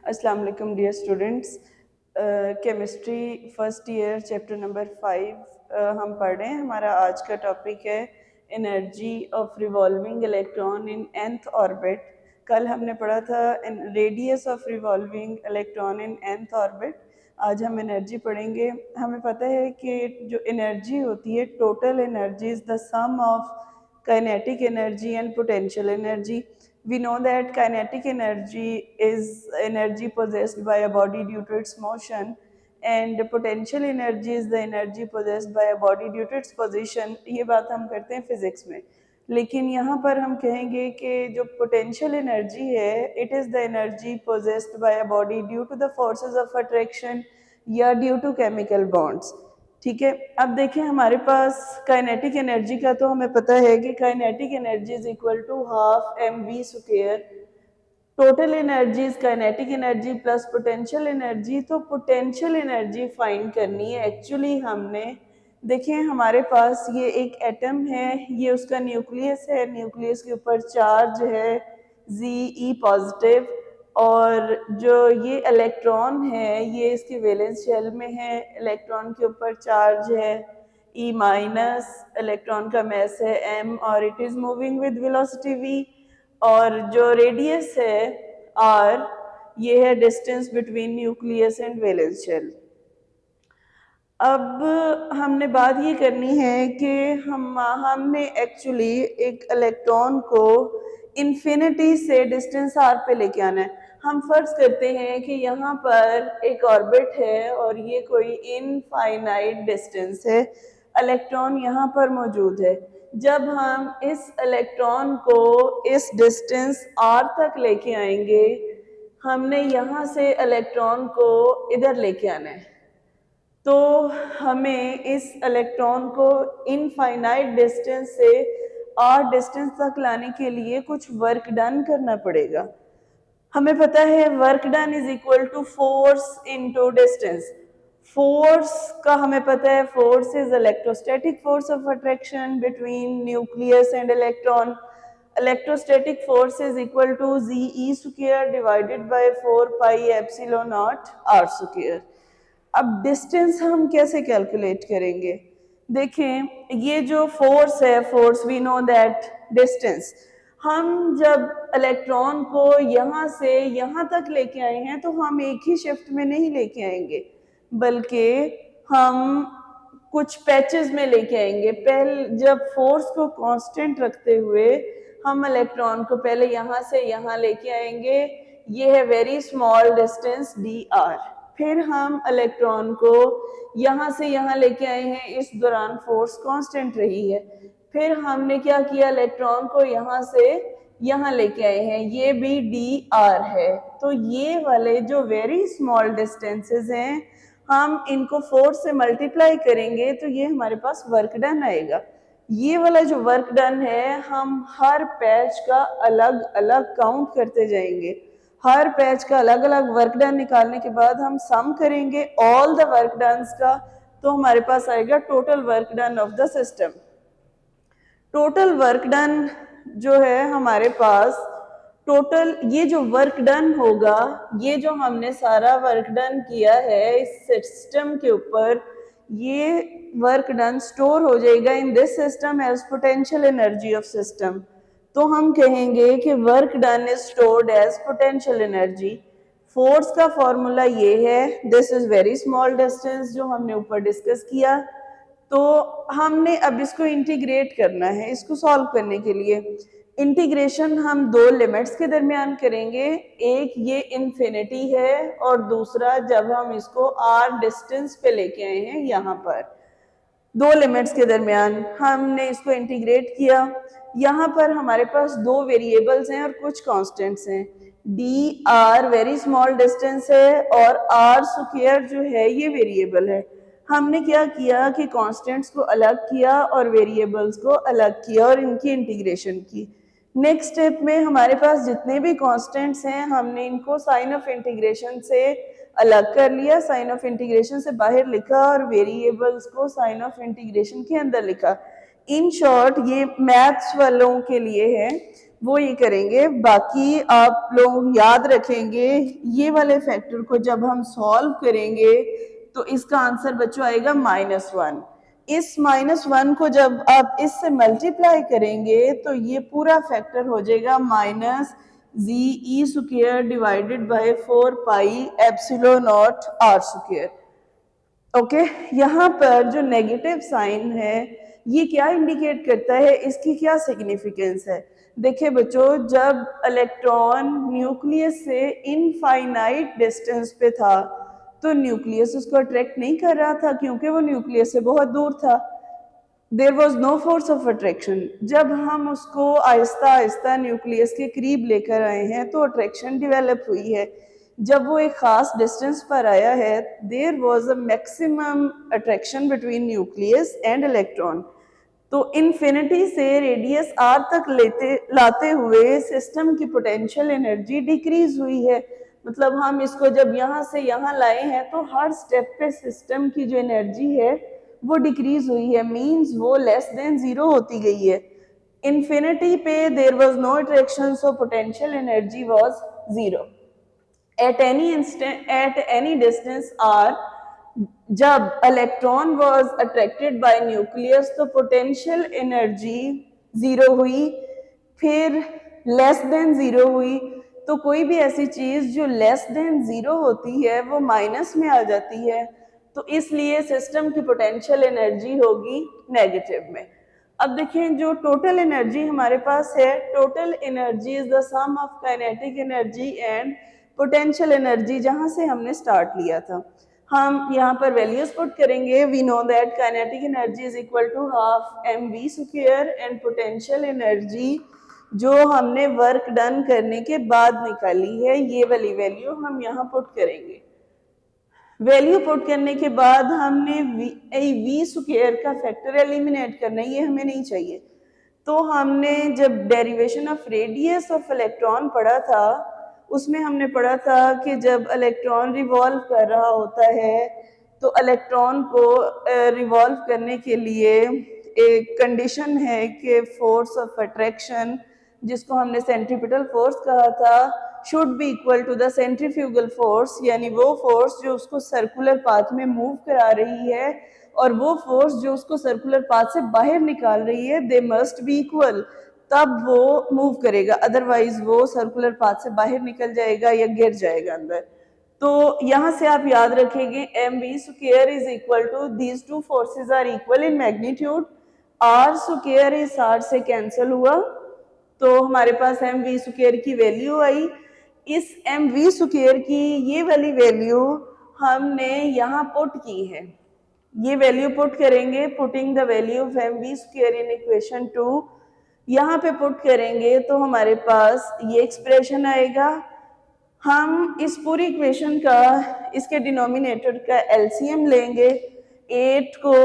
अस्सलाम वालेकुम dear students. Chemistry first year chapter number 5 हम पढ़ रहे हैं। हमारा आज का टॉपिक है energy of revolving electron in nth orbit. कल हमने पढ़ा था radius of revolving electron in nth orbit. आज हम एनर्जी पढ़ेंगे। हमें पता है कि जो एनर्जी होती है, total energy is the sum of kinetic energy and potential energy. We know that kinetic energy is energy possessed by a body due to its motion, and potential energy is the energy possessed by a body due to its position. ये बात हम करते हैं physics में, लेकिन यहाँ पर हम कहेंगे कि जो पोटेंशियल एनर्जी है, it is the energy possessed by a body due to the forces of attraction या ड्यू टू केमिकल बॉन्ड्स। ठीक है, अब देखें हमारे पास काइनेटिक एनर्जी का तो हमें पता है कि kinetic energy is equal to half mv²। Total energy is kinetic energy plus potential energy. तो पोटेंशियल एनर्जी फाइंड करनी है। एक्चुअली हमने देखें हमारे पास ये एक एटम है, ये उसका न्यूक्लियस है, न्यूक्लियस के ऊपर चार्ज है Ze पॉजिटिव, और जो ये इलेक्ट्रॉन है ये इसके वैलेंस शेल में है, इलेक्ट्रॉन के ऊपर चार्ज है E-, इलेक्ट्रॉन का मास है m और it is moving with velocity v, और जो रेडियस है r, ये है distance between nucleus and valence shell. अब हमने बात ये करनी है कि हमने एक्चुअली एक इलेक्ट्रॉन को इन्फिनिटी से डिस्टेंस r पे लेके आना है। हम फर्ज करते हैं कि यहाँ पर एक ऑर्बिट है और ये कोई इनफाइनाइट डिस्टेंस है, इलेक्ट्रॉन यहाँ पर मौजूद है। जब हम इस इलेक्ट्रॉन को इस डिस्टेंस r तक लेके आएंगे, हमने यहाँ से इलेक्ट्रॉन को इधर लेके आना है। तो हमें इस इलेक्ट्रॉन को इनफाइनाइट डिस्टेंस से r डिस्टेंस तक लाने के लिए कुछ वर्क डन करना पड़ेगा। हमें पता है work done is equal to force into distance. Force का हमें पता है, force is electrostatic force of attraction between nucleus and electron. Electrostatic force is equal to Ze² divided by 4πε0 r²। अब डिस्टेंस हम कैसे कैलकुलेट करेंगे? देखें ये जो फोर्स है, force we know that distance, हम जब इलेक्ट्रॉन को यहाँ से यहाँ तक लेके आए हैं तो हम एक ही शिफ्ट में नहीं लेके आएंगे, बल्कि हम कुछ पैचेस में लेके आएंगे। पहले जब फोर्स को कांस्टेंट रखते हुए हम इलेक्ट्रॉन को पहले यहाँ से यहाँ लेके आएंगे, ये है वेरी स्मॉल डिस्टेंस dr। फिर हम इलेक्ट्रॉन को यहाँ से यहाँ लेके आए हैं, इस दौरान फोर्स कांस्टेंट रही है। फिर हमने क्या किया, इलेक्ट्रॉन को यहाँ से यहाँ लेके आए हैं, ये भी dr है। तो ये वाले जो वेरी स्मॉल डिस्टेंसेस हैं, हम इनको फोर्स से मल्टीप्लाई करेंगे तो ये हमारे पास वर्क डन आएगा। ये वाला जो वर्क डन है, हम हर पैच का अलग अलग काउंट करते जाएंगे। हर पैच का अलग अलग वर्क डन निकालने के बाद हम सम करेंगे ऑल द वर्क डन्स का, तो हमारे पास आएगा total work done of the system. Total work done जो है हमारे पास, टोटल ये जो वर्क डन होगा, ये जो हमने सारा वर्क डन किया है इस सिस्टम के ऊपर, ये वर्क डन स्टोर हो जाएगा in this system as potential energy of system. तो हम कहेंगे कि work done is stored as potential energy. Force का फॉर्मूला ये है, this is very small distance जो हमने ऊपर डिस्कस किया। तो हमने अब इसको इंटीग्रेट करना है। इसको सॉल्व करने के लिए इंटीग्रेशन हम दो लिमिट्स के दरमियान करेंगे, एक ये इन्फिनिटी है और दूसरा जब हम इसको r डिस्टेंस पे लेके आए हैं, यहाँ पर दो लिमिट्स के दरमियान हमने इसको इंटीग्रेट किया। यहाँ पर हमारे पास दो वेरिएबल्स हैं और कुछ कांस्टेंट्स हैं। dr वेरी स्मॉल डिस्टेंस है और r² जो है ये वेरिएबल है। हमने क्या किया कि कांस्टेंट्स को अलग किया और वेरिएबल्स को अलग किया और इनकी इंटीग्रेशन की। नेक्स्ट स्टेप में हमारे पास जितने भी कांस्टेंट्स हैं, हमने इनको साइन ऑफ इंटीग्रेशन से अलग कर लिया, साइन ऑफ इंटीग्रेशन से बाहर लिखा और वेरिएबल्स को साइन ऑफ इंटीग्रेशन के अंदर लिखा। इन शॉर्ट ये मैथ्स वालों के लिए है। वो ये करेंगे। बाकी आप लोग याद रखेंगे ये वाले फैक्टर को जब हम सॉल्व करेंगे तो इसका आंसर बच्चों आएगा -1। इस -1 को जब आप इससे मल्टीप्लाई करेंगे तो ये पूरा फैक्टर हो जाएगा -ZE² divided bye 4πε0r²। Okay, यहाँ पर जो नेगेटिव साइन है ये क्या इंडिकेट करता है, इसकी क्या सिग्निफिकेंस है? देखिए बच्चों, जब इलेक्ट्रॉन न्यूक्लियस से इनफाइनाइट डिस्टेंस पे था तो न्यूक्लियस उसको अट्रैक्ट नहीं कर रहा था क्योंकि वो न्यूक्लियस से बहुत दूर था। There was no force of attraction. जब हम उसको आहिस्ता आहिस्ता न्यूक्लियस के करीब लेकर आए हैं तो अट्रैक्शन डेवलप हुई है। जब वो एक खास डिस्टेंस पर आया है, there was a maximum attraction between nucleus and electron. तो इन्फिनिटी से रेडियस r तक लाते हुए सिस्टम की पोटेंशियल एनर्जी डिक्रीज हुई है। मतलब हम इसको जब यहाँ से यहाँ लाए हैं तो हर स्टेप पे सिस्टम की जो एनर्जी है वो डिक्रीज हुई है, मींस वो लेस देन 0 होती गई है। इन्फिनिटी पे there was no attraction, so potential energy was 0 at any distance r। जब electron was attracted by nucleus तो पोटेंशियल एनर्जी 0 हुई, फिर लेस देन 0 हुई। तो कोई भी ऐसी चीज जो लेस देन 0 होती है वो माइनस में आ जाती है, तो इसलिए सिस्टम की पोटेंशियल एनर्जी होगी नेगेटिव में। अब देखें, जो टोटल एनर्जी हमारे पास है, total energy is the sum of kinetic energy and potential energy, जहां से हमने स्टार्ट लिया था। हम यहाँ पर वैल्यूज पुट करेंगे। We know that kinetic energy is equal to half mv² and potential energy जो हमने वर्क डन करने के बाद निकाली है, ये वाली वैल्यू हम यहाँ पुट करेंगे। वैल्यू पुट करने के बाद हमने v² का फैक्टर एलिमिनेट करना है, ये हमें नहीं चाहिए। तो हमने जब derivation of radius of electron पढ़ा था उसमें हमने पढ़ा था कि जब इलेक्ट्रॉन रिवॉल्व कर रहा होता है तो इलेक्ट्रॉन को रिवॉल्व करने के लिए एक कंडीशन है कि फोर्स ऑफ अट्रैक्शन, जिसको हमने सेंट्रीपिटल फोर्स कहा था, should be equal to the centrifugal force, यानी वो फोर्स जो उसको सर्कुलर पाथ में मूव करा रही है और वो फोर्स जो उसको सर्कुलर पाथ से बाहर निकाल रही है, दे मस्ट बी इक्वल, तब वो मूव करेगा, अदरवाइज वो सर्कुलर पाथ से बाहर निकल जाएगा या गिर जाएगा अंदर। तो यहाँ से आप याद रखेंगे mv² is equal to these two forces are equal in magnitude, r² इस r से कैंसिल हुआ तो हमारे पास mv² की वैल्यू आई। इस mv² की ये वाली वैल्यू हमने यहाँ पुट की है, ये वैल्यू पुट करेंगे। Putting the value of mv² in equation 2 यहाँ पे पुट करेंगे तो हमारे पास ये एक्सप्रेशन आएगा। हम इस पूरी इक्वेशन का, इसके डिनोमिनेटर का एलसीएम लेंगे, 8 को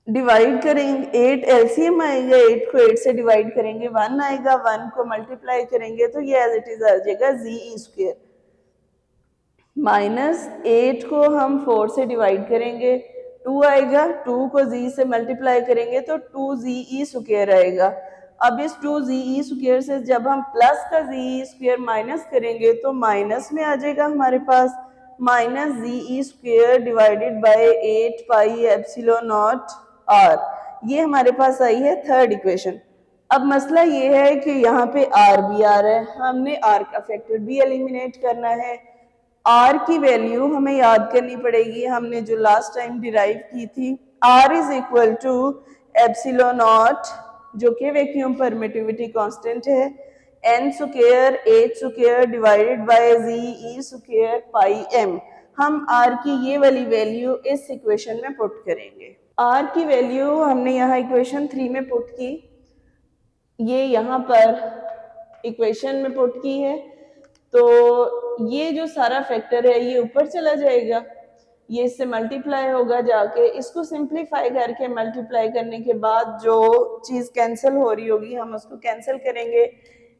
डिवाइड करेंगे, 8 एलसीएम आएगा, 8 को 8 से डिवाइड करेंगे 1 आएगा, 1 को मल्टीप्लाई करेंगे तो ये एज इट इज आ जाएगा ZE²। -8 को हम 4 से डिवाइड करेंगे 2 आएगा, 2 को z से मल्टीप्लाई करेंगे तो 2ZE² आएगा। अब इस 2ZE² से जब हम प्लस का ZE² माइनस करेंगे तो माइनस में आ जाएगा हमारे पास -ZE² डिवाइडेड बाय 8πε0r। ये हमारे पास आई है थर्ड इक्वेशन। अब मसला ये है कि यहाँ पे r भी आ रहा है, हमने r का फैक्टर भी एलिमिनेट करना है। r की वैल्यू हमें याद करनी पड़ेगी, हमने जो लास्ट टाइम डिराइव की थी। r इज इक्वल टू ε0 जो कि वैक्यूम परमिटिविटी कांस्टेंट है, n² 8² divided by ZE² πm। हम r की ये वाली वैल्यू इस इक्वेशन में पुट करेंगे। r की वैल्यू हमने यहाँ इक्वेशन 3 में पुट की, ये यहाँ पर इक्वेशन में पुट की है। तो ये जो सारा फैक्टर है ये ऊपर चला जाएगा, ये इससे मल्टीप्लाई होगा जाके, इसको सिंप्लीफाई करके मल्टीप्लाई करने के बाद जो चीज़ कैंसिल हो रही होगी हम उसको कैंसिल करेंगे।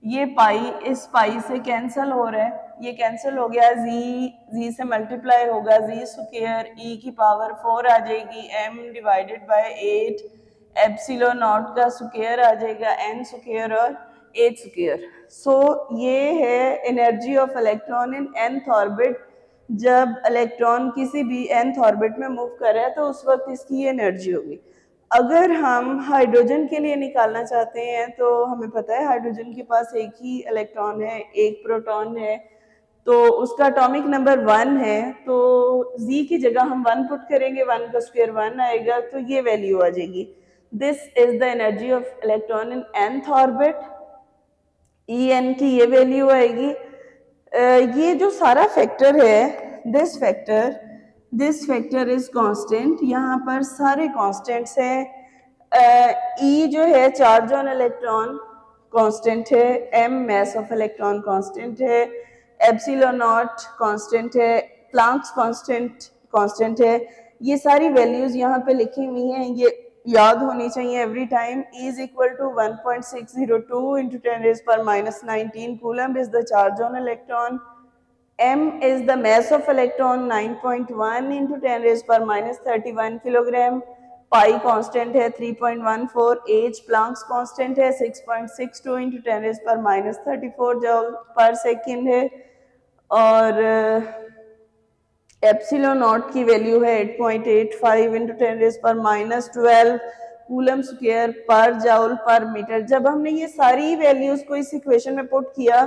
ये पाई इस पाई से कैंसिल हो रहा है, ये कैंसिल हो गया, z से मल्टीप्लाई होगा, z² e की पावर 4 आ जाएगी, m divided by 8 epsilon not का स्क्वायर आ जाएगा n स्क्वायर और h स्क्वायर। सो ये है energy of electron in nth orbit. जब इलेक्ट्रॉन किसी भी nth ऑर्बिट में मूव कर रहा है तो उस वक्त इसकी एनर्जी होगी। अगर हम हाइड्रोजन के लिए निकालना चाहते हैं तो हमें पता है हाइड्रोजन के पास एक ही इलेक्ट्रॉन है, एक प्रोटॉन है, तो उसका एटॉमिक नंबर 1 है, तो Z की जगह हम 1 पुट करेंगे, 1 का स्क्वायर 1 आएगा, तो ये वैल्यू आ जाएगी। This is the energy of electron in nth orbit. En की ये वैल्यू आएगी। ये जो सारा फैक्टर है, दिस फैक्टर इज कांस्टेंट। यहाँ पर सारे कांस्टेंट्स हैं। E जो है चार्ज ऑन इलेक्ट्रॉन कांस्टेंट है, M mass of electron constant है, एप्सिलॉन नॉट कांस्टेंट है, प्लैंक्स कांस्टेंट है। ये सारी वैल्यूज यहाँ पे लिखी हुई हैं, ये याद होनी चाहिए every time. E is equal to 1.602 into 10 raised per minus 19 coulomb is the charge on electron. M is the mass of electron 9.1 into 10 raised per minus 31 kilogram. Pi constant है 3.14, H प्लैंक्स कांस्टेंट है 6.62 into 10 raised per minus 34 joule पर second है, और epsilon not की value है 8.85 into 10 raised per minus 12 coulomb square पर joule पर metre. जब हमने ये सारी वैल्यूज को इस इक्वेशन में पुट किया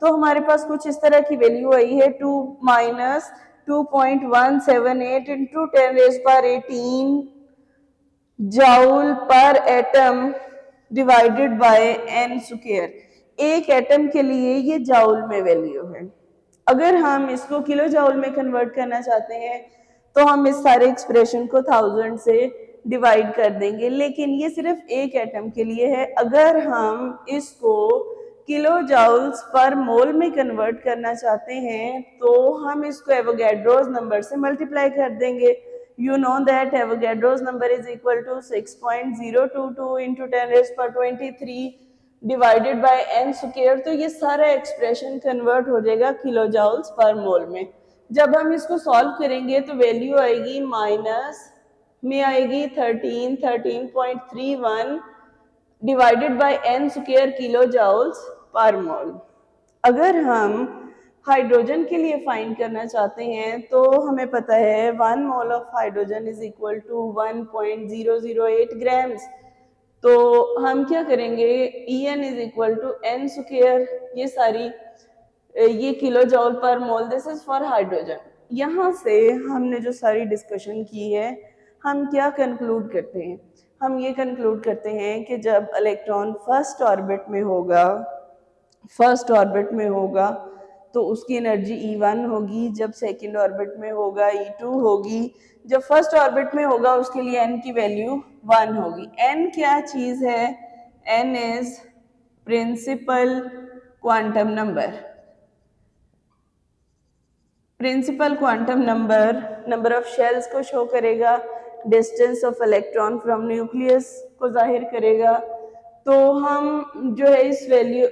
तो हमारे पास कुछ इस तरह की वैल्यू आई है 2.178 into 10 raised per 18 जूल पर atom divided by n square. एक एटम के लिए ये जूल में वैल्यू है। अगर हम इसको किलो जूल में कन्वर्ट करना चाहते हैं तो हम इस सारे एक्सप्रेशन को 1000 से डिवाइड कर देंगे, लेकिन ये सिर्फ एक एटम के लिए है। अगर हम इसको किलो जूल्स पर मोल में कन्वर्ट करना चाहते हैं तो हम इसको एवोगैड्रोस नंबर से मल्टीप्लाई कर देंगे। You know that Avogadro's number is equal to 6.022 into 10 raised per 23 divided by n square। तो ये सारा एक्सप्रेशन कन्वर्ट हो जाएगा किलो जूल्स पर मोल में। जब हम इसको सॉल्व करेंगे तो वैल्यू आएगी माइनस में आएगी 13.31 divided by n square kilo joules per mole. अगर हम हाइड्रोजन के लिए फाइंड करना चाहते हैं तो हमें पता है 1 mole of hydrogen is equal to 1.008 grams. तो हम क्या करेंगे, En is equal to n square, ये kilo joule per mole, this is for hydrogen. यहाँ से हमने जो सारी डिस्कशन की है हम क्या कंक्लूड करते हैं, हम ये कंक्लूड करते हैं कि जब इलेक्ट्रॉन फर्स्ट ऑर्बिट में होगा तो उसकी एनर्जी E1 होगी, जब सेकेंड ऑर्बिट में होगा E2 होगी, जब फर्स्ट ऑर्बिट में होगा उसके लिए n की वैल्यू 1 होगी। n क्या चीज है, n is principal quantum number. Principal quantum number of shells को शो करेगा, distance of electron from nucleus को जाहिर करेगा। तो हम जो है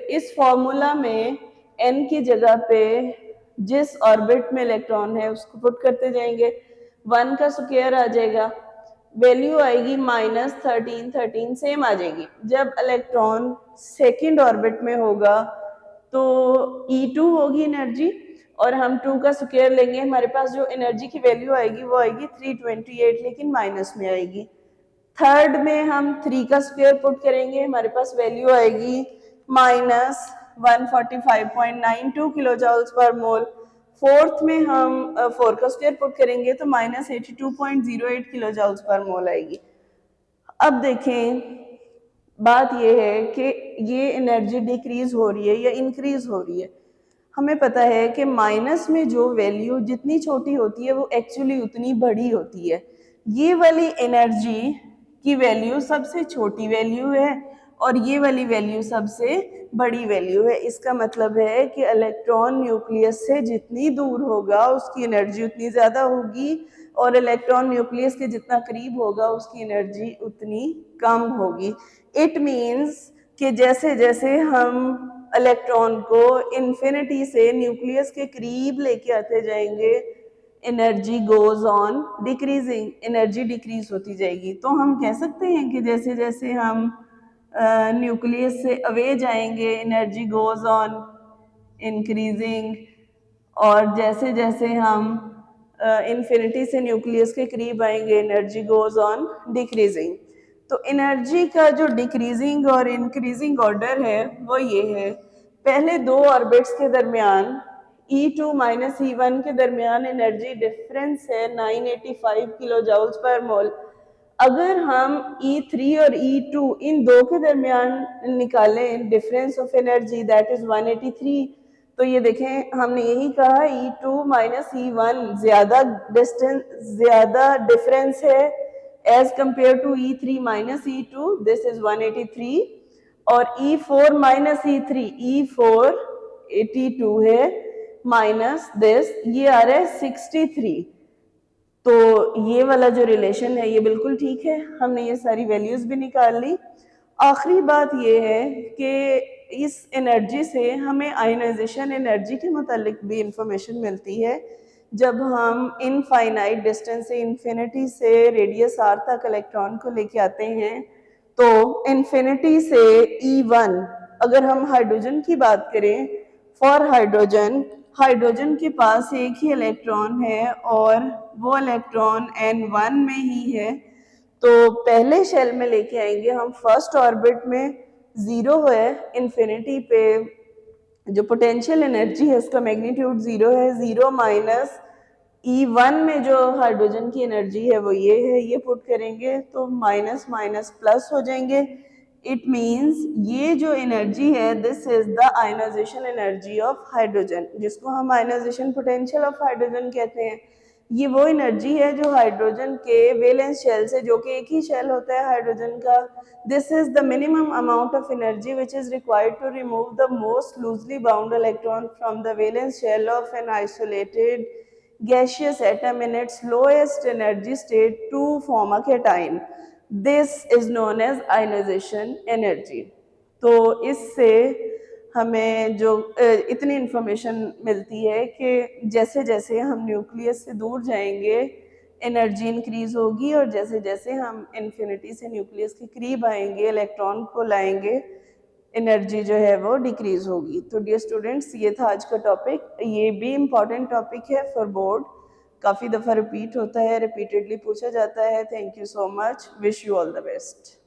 इस फॉर्मूला में n की जगह पे जिस ऑर्बिट में इलेक्ट्रॉन है उसको पुट करते जाएंगे, 1 का स्क्वायर आ जाएगा, वैल्यू आएगी माइनस 13 सेम आ जाएगी। जब इलेक्ट्रॉन सेकेंड ऑर्बिट में होगा तो E2 होगी एनर्जी, और हम 2 का स्क्वायर लेंगे, हमारे पास जो एनर्जी की वैल्यू आएगी वो आएगी 328, लेकिन माइनस में आएगी। थर्ड में हम 3 का स्क्वायर पुट करेंगे, हमारे पास वैल्यू आएगी माइनस 145.92 किलो जूल्स पर मोल। फोर्थ में हम 4 का स्क्वायर पुट करेंगे तो माइनस 82.08 किलो जूल्स पर मोल आएगी। अब देखें, बात यह है कि ये एनर्जी डिक्रीज हो रही है या इंक्रीज हो रही है। हमें पता है कि माइनस में जो वैल्यू जितनी छोटी होती है वो एक्चुअली उतनी बड़ी होती है। ये वाली एनर्जी की वैल्यू सबसे छोटी वैल्यू है और ये वाली वैल्यू सबसे बड़ी वैल्यू है। इसका मतलब है कि इलेक्ट्रॉन न्यूक्लियस से जितनी दूर होगा उसकी एनर्जी उतनी ज़्यादा होगी, और इलेक्ट्रॉन न्यूक्लियस के जितना करीब होगा उसकी एनर्जी उतनी कम होगी। इट मीन्स कि जैसे जैसे हम इलेक्ट्रॉन को इन्फिनिटी से न्यूक्लियस के करीब लेके आते जाएंगे, energy goes on decreasing, energy decrease होती जाएगी। तो हम कह सकते हैं कि जैसे जैसे हम न्यूक्लियस से अवे जाएंगे एनर्जी गोज ऑन इंक्रीजिंग, और जैसे जैसे हम इन्फिनिटी से न्यूक्लियस के करीब आएंगे एनर्जी गोज ऑन डिक्रीजिंग। तो एनर्जी का जो डिक्रीजिंग और इंक्रीजिंग ऑर्डर है वो ये है, पहले दो ऑर्बिट्स के दरमियान E2 माइनस E1 के दरमियान एनर्जी डिफरेंस है 985 किलो जूल्स पर मोल। अगर हम E3 और E2 इन दो के दरमियान निकालें difference of energy that is 183, तो ये देखें हमने यही कहा E2 माइनस E1 ज्यादा डिस्टेंस, ज्यादा डिफरेंस है as compare to E3 minus E2, this is 183, और E4 माइनस E3, E4 82 है माइनस दिस, ये आ रहा है 63। तो ये वाला जो रिलेशन है ये बिल्कुल ठीक है, हमने ये सारी वैल्यूज भी निकाल ली। आखिरी बात ये है कि इस एनर्जी से हमें आयनाइजेशन एनर्जी के मुतालिक भी इंफॉर्मेशन मिलती है। जब हम इनफाइनाइट डिस्टेंस से इन्फिनिटी से रेडियस आर तक इलेक्ट्रॉन को लेके आते हैं, तो इन्फिनिटी से E1 अगर हम हाइड्रोजन की बात करें, फॉर हाइड्रोजन, हाइड्रोजन के पास एक ही इलेक्ट्रॉन है और वो इलेक्ट्रॉन N1 में ही है, तो पहले शेल में लेके आएंगे हम फर्स्ट ऑर्बिट में, जीरो है इन्फिनिटी पे, जो पोटेंशियल एनर्जी है उसका मैग्नीट्यूड जीरो है, जीरो माइनस E1 में जो हाइड्रोजन की एनर्जी है वो ये है, ये पुट करेंगे तो माइनस माइनस प्लस हो जाएंगे। इट मीन्स ये जो एनर्जी है this is the ionization energy of hydrogen, जिसको हम आयनाइजेशन पोटेंशियल ऑफ हाइड्रोजन कहते हैं। ये वो एनर्जी है जो हाइड्रोजन के वैलेंस शेल से, जो कि एक ही शेल होता है हाइड्रोजन का, this is the minimum amount of energy which is required to remove the most loosely bound electron from the valence shell of an isolated gaseous atom in its lowest energy state to form a cation. This is known as ionization energy. तो इससे हमें जो इतनी information मिलती है कि जैसे जैसे हम न्यूक्लियस से दूर जाएंगे एनर्जी इंक्रीज होगी, और जैसे जैसे हम इन्फिनिटी से न्यूक्लियस के करीब आएंगे इलेक्ट्रॉन को लाएंगे एनर्जी जो है वो डिक्रीज होगी। तो डियर स्टूडेंट्स, ये था आज का टॉपिक, ये भी इम्पॉर्टेंट टॉपिक है फॉर बोर्ड, काफ़ी दफ़ा रिपीट होता है, रिपीटेडली पूछा जाता है। Thank you so much, wish you all the best.